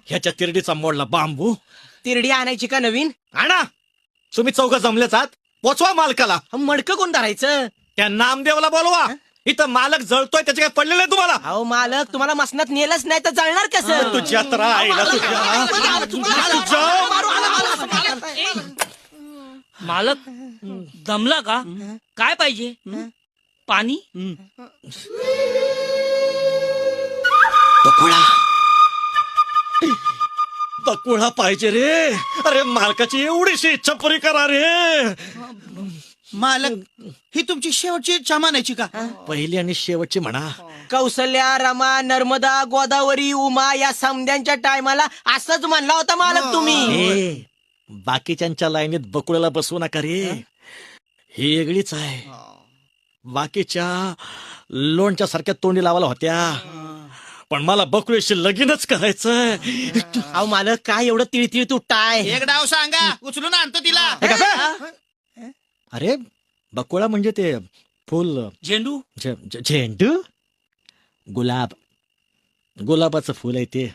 ह्याच्या तिरडीचा मोडला बांबू. तिरडी आणायची का नवीन? आणा. तुम्ही चौघ जमलेच आहात, पोचवा मालकाला. मडकं कोण धरायचं? त्या नामदेवला बोलवा. इथं मालक जळतोय, त्याचे काय पडलेलं आहे तुम्हाला? अहो मालक, तुम्हाला मसनात नेलंच नाही तर जळणार कसं? तुझ्या तर आईला मालक दमला का? काय पाहिजे? पाणी? बकुळा पाहिजे रे. अरे मालकाची एवढीशी इच्छा पुरी करा रे. मालक, ही तुमची शेवटची इच्छा मानायची का? पहिली आणि शेवटची म्हणा. कौसल्या, रमा, नर्मदा, गोदावरी, उमा या समध्यांच्या टायमाला असंच म्हणला होता मालक तुम्ही. ए, बाकीच्यांच्या लाईनीत बकुळाला बसवू नका रे. ही वेगळीच आहे. बाकीच्या लोणच्या सारख्या तोंडी लावायला होत्या, पण मला बकुळीशी लगीनच करायचंय. अहो मालक, काय एवढं तिळतिळ तुटताय? एक डाव सांगा, उचलून आणतो तिला. हे का? अरे बकुळा म्हणजे ते फुल, झेंडू? झेंडू, गुलाब, गुलाबाचं फुल आहे ते.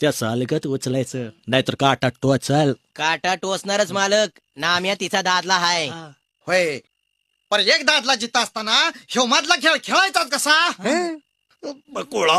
त्या सालगत उचलायचं, नाहीतर काटा टोचल. काटा टोचणारच मालक. नाम्या तिचा दादला हाय. होय, पर एक दादला जिता असताना ह्यो मधला खेळ खेळायचा कसा? बकुळा